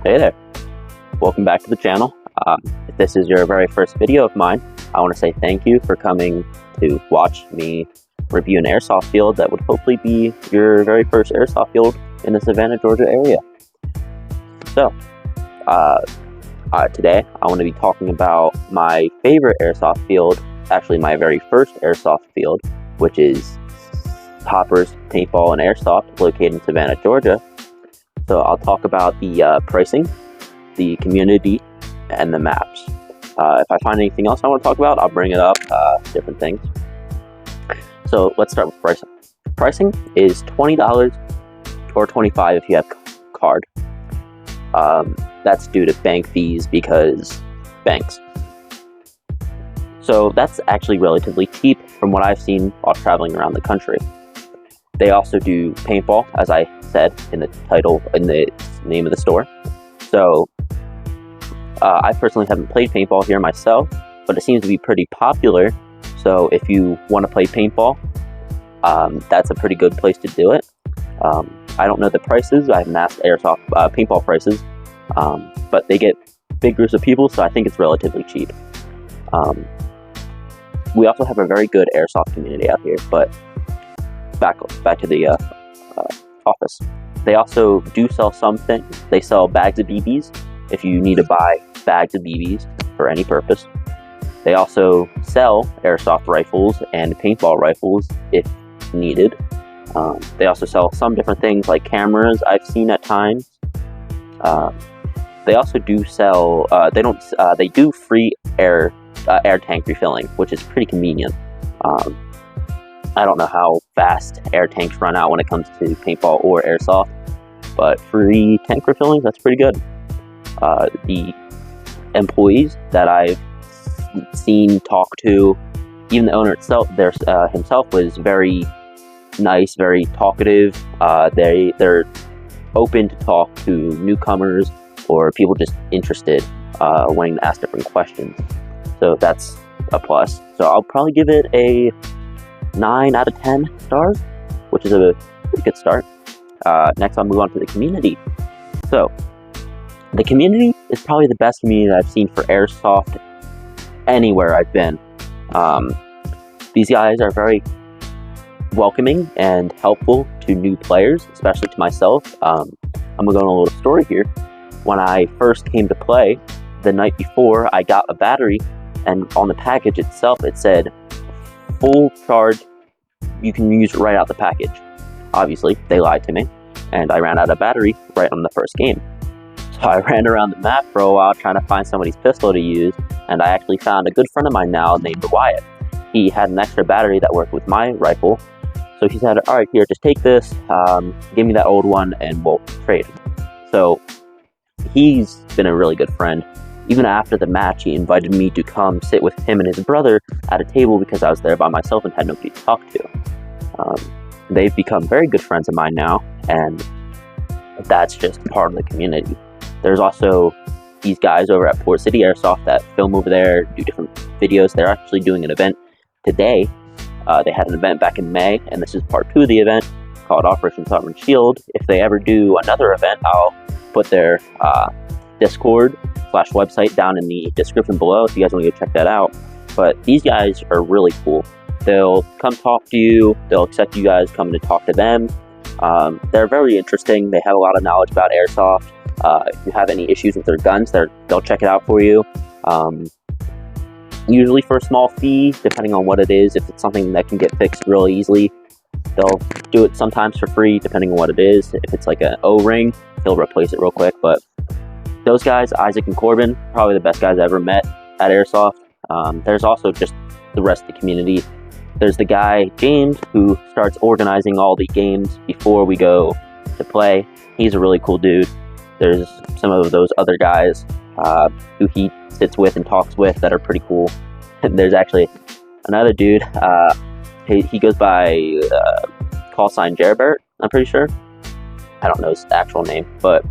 Hey there, welcome back to the channel. If this is your very first video of mine, I want to say thank you for coming to watch me review an airsoft field that would hopefully be your very first airsoft field in the Savannah, Georgia area. So, today I want to be talking about my favorite airsoft field, actually my very first airsoft field, which is Hoppers Paintball and Airsoft, located in Savannah, Georgia. So I'll talk about the pricing, the community, and the maps. If I find anything else I want to talk about, I'll bring it up, different things. So let's start with pricing. Pricing is $20 or $25 if you have card. That's due to bank fees because banks. So that's actually relatively cheap from what I've seen while traveling around the country. They also do paintball, as I said in the title, in the name of the store. So, I personally haven't played paintball here myself, but it seems to be pretty popular. So if you want to play paintball, that's a pretty good place to do it. I don't know the prices. I haven't asked airsoft paintball prices, but they get big groups of people, so I think it's relatively cheap. We also have a very good airsoft community out here, but back to the office. They also do sell some things. They sell bags of BBs if you need to buy bags of BBs for any purpose. They also sell airsoft rifles and paintball rifles if needed. They also sell some different things like cameras I've seen at times. They also do sell, they do free air tank refilling, which is pretty convenient. I don't know how fast air tanks run out when it comes to paintball or airsoft, but free tank refilling, that's pretty good. The employees that I've seen, talk to, even the owner itself, himself was very nice, very talkative. They're open to talk to newcomers or people just interested, wanting to ask different questions. So that's a plus. So I'll probably give it a 9 out of 10 stars, which is a pretty good start. Next, I'll move on to the community. So, the community is probably the best community that I've seen for airsoft anywhere I've been. These guys are very welcoming and helpful to new players, especially to myself. I'm gonna go on a little story here. When I first came to play, the night before, I got a battery, and on the package itself, it said, full charge, you can use it right out the package. Obviously, they lied to me, and I ran out of battery right on the first game. So I ran around the map for a while trying to find somebody's pistol to use, and I actually found a good friend of mine now named Wyatt. He had an extra battery that worked with my rifle, so he said, alright, here, just take this, give me that old one, and we'll trade. So he's been a really good friend. Even after the match, he invited me to come sit with him and his brother at a table because I was there by myself and had nobody to talk to. They've become very good friends of mine now, and that's just part of the community. There's also these guys over at Port City Airsoft that film over there, do different videos. They're actually doing an event today. They had an event back in May, and this is part 2 of the event called Operation Sovereign Shield. If they ever do another event, I'll put their Discord/website down in the description below if you guys want to go check that out. But these guys are really cool. They'll come talk to you. They'll accept you guys coming to talk to them. They're very interesting. They have a lot of knowledge about airsoft. If you have any issues with their guns, they'll check it out for you. Usually for a small fee, depending on what it is. If it's something that can get fixed really easily, they'll do it sometimes for free, depending on what it is. If it's like an O-ring, they'll replace it real quick. But those guys, Isaac and Corbin, probably the best guys I ever met at Airsoft. There's also just the rest of the community. There's the guy, James, who starts organizing all the games before we go to play. He's a really cool dude. There's some of those other guys who he sits with and talks with that are pretty cool. And there's actually another dude. He goes by call sign Jeribert, I'm pretty sure. I don't know his actual name, but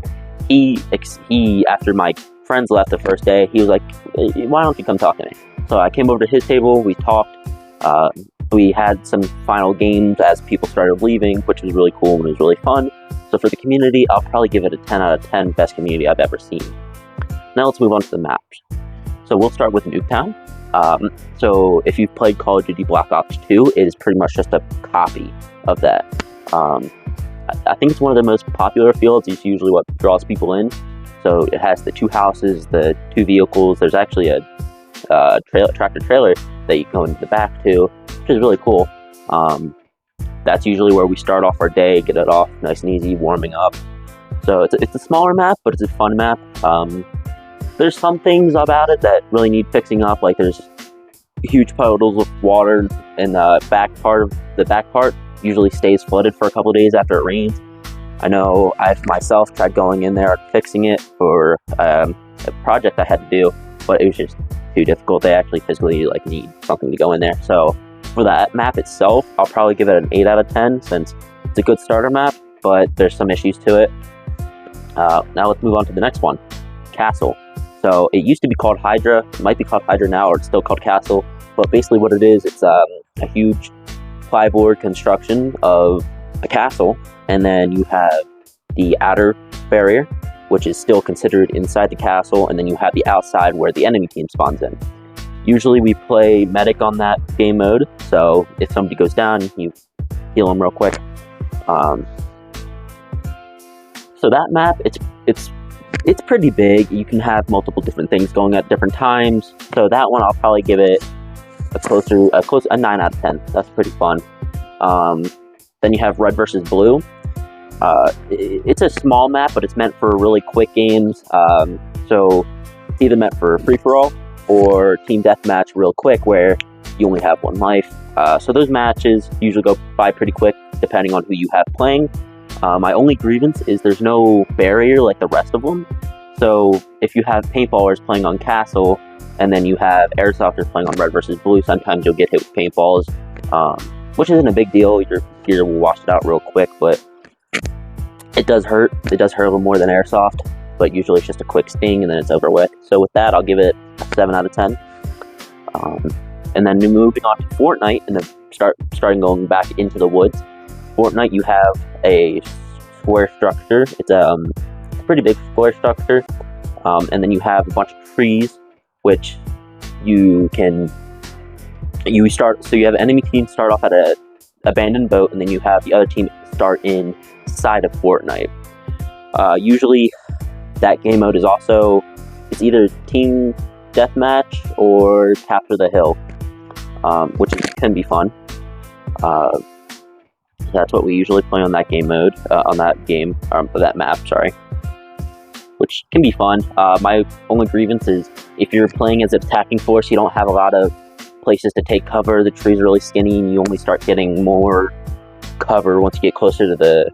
he after my friends left the first day, he was like, hey, why don't you come talk to me? So I came over to his table, we talked, we had some final games as people started leaving, which was really cool and it was really fun. So for the community, I'll probably give it a 10 out of 10, best community I've ever seen. Now let's move on to the maps. So we'll start with Nuketown. So if you've played Call of Duty Black Ops 2, it is pretty much just a copy of that. I think it's one of the most popular fields. It's usually what draws people in. So it has the 2 houses, the 2 vehicles. There's actually a tractor trailer that you go into the back to, which is really cool. That's usually where we start off our day, get it off nice and easy, warming up. So it's a smaller map, but it's a fun map. There's some things about it that really need fixing up, like there's huge puddles of water in the back part. The back part usually stays flooded for a couple of days after it rains. I know I've myself tried going in there and fixing it for a project I had to do, but it was just too difficult. They actually physically need something to go in there. So for that map itself, I'll probably give it an 8 out of 10 since it's a good starter map, but there's some issues to it. Now let's move on to the next one, Castle. So it used to be called Hydra. It might be called Hydra now, or it's still called Castle. But basically what it is, it's a huge plyboard construction of a castle. And then you have the outer barrier, which is still considered inside the castle. And then you have the outside where the enemy team spawns in. Usually we play medic on that game mode. So if somebody goes down, you heal them real quick. So that map, it's pretty big. You can have multiple different things going at different times. So that one, I'll probably give it a 9 out of 10. That's pretty fun. Then you have Red versus Blue. It's a small map, but it's meant for really quick games. So it's either meant for free-for-all or team deathmatch real quick, where you only have 1 life. So those matches usually go by pretty quick, depending on who you have playing. My only grievance is there's no barrier like the rest of them. So if you have paintballers playing on Castle, and then you have airsofters playing on Red versus Blue, sometimes you'll get hit with paintballs, which isn't a big deal. Your gear will wash it out real quick, but it does hurt. It does hurt a little more than airsoft, but usually it's just a quick sting and then it's over with. So with that, I'll give it a 7 out of 10. And then moving on to Fortnite, and then starting going back into the woods. Fortnite, you have a square structure. It's a pretty big square structure, and then you have a bunch of trees, which you start. So you have enemy team start off at a abandoned boat, and then you have the other team start inside of Fortnite. Usually, that game mode is also either team deathmatch or capture the hill, which can be fun. That's what we usually play on that game mode, that map, sorry. Which can be fun. My only grievance is if you're playing as an attacking force, you don't have a lot of places to take cover. The trees are really skinny, and you only start getting more cover once you get closer to the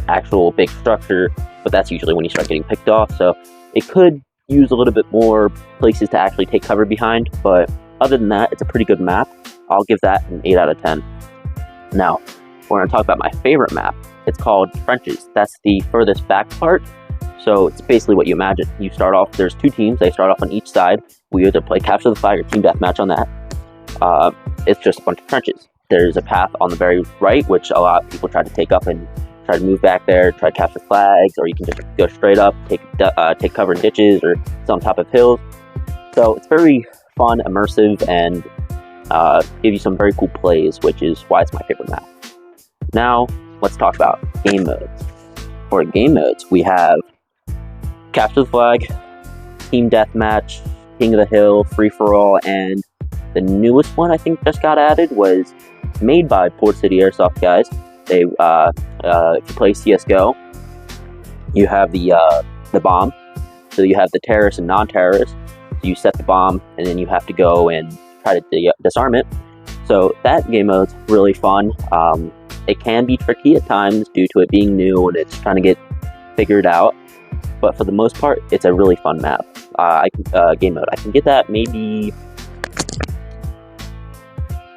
actual big structure, but that's usually when you start getting picked off. So it could use a little bit more places to actually take cover behind, but other than that, it's a pretty good map. I'll give that an 8 out of 10. Now, we're going to talk about my favorite map. It's called Trenches. That's the furthest back part. So it's basically what you imagine. You start off, there's 2 teams. They start off on each side. We either play Capture the Flag or Team Deathmatch on that. It's just a bunch of trenches. There's a path on the very right, which a lot of people try to take up and try to move back there, try to capture flags, or you can just go straight up, take cover in ditches, or it's on top of hills. So it's very fun, immersive, and give you some very cool plays, which is why it's my favorite map. Now, let's talk about game modes. For game modes, we have Capture the Flag, Team Deathmatch, King of the Hill, Free For All, and the newest one I think just got added was made by Port City Airsoft guys. They, if you play CS:GO, you have the bomb. So you have the terrorists and non-terrorists. So you set the bomb, and then you have to go and try to disarm it. So that game mode's really fun. It can be tricky at times due to it being new and it's trying to get figured out. But for the most part, it's a really fun map. Game mode. I can get that maybe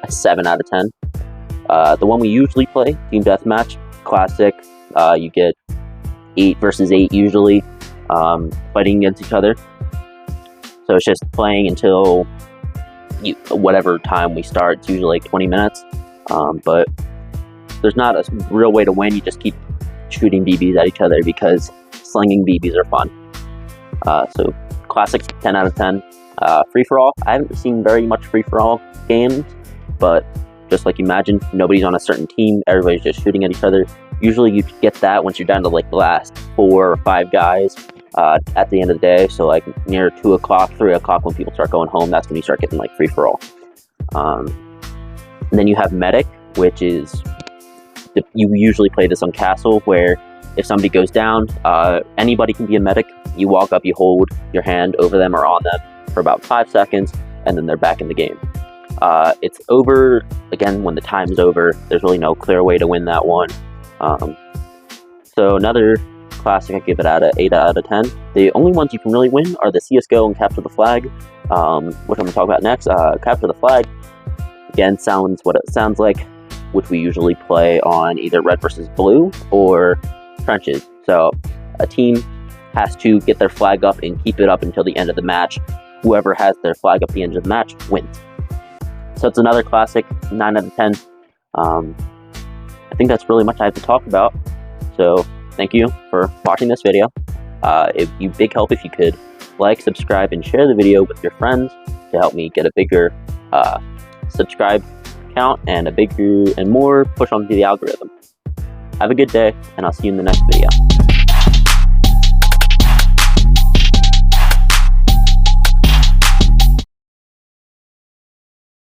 a 7 out of 10. The one we usually play, Team Deathmatch, classic. You get 8 versus 8 usually, fighting against each other. So it's just playing until whatever time we start. It's usually like 20 minutes. But there's not a real way to win. You just keep shooting BBs at each other because slinging BBs are fun. So classic 10 out of 10. Free-for-all, I haven't seen very much free-for-all games, but just like you imagine, nobody's on a certain team, everybody's just shooting at each other. Usually you get that once you're down to like the last 4 or 5 guys at the end of the day. So like near 2 o'clock, 3 o'clock when people start going home, that's when you start getting like free-for-all. And then you have medic, which is, you usually play this on castle, where if somebody goes down, anybody can be a medic. You walk up, you hold your hand over them or on them for about 5 seconds, and then they're back in the game. It's over, again, when the time is over. There's really no clear way to win that one. So another classic, I give it an 8 out of 10. The only ones you can really win are the CSGO and Capture the Flag, which I'm going to talk about next. Capture the Flag, again, sounds what it sounds like, which we usually play on either red versus blue or trenches. So a team has to get their flag up and keep it up until the end of the match. Whoever has their flag up at the end of the match wins. So it's another classic, 9 out of 10. I think that's really much I have to talk about. So thank you for watching this video. It'd be big help if you could like, subscribe, and share the video with your friends to help me get a bigger subscribe count and a bigger and more push onto the algorithm. Have a good day, and I'll see you in the next video.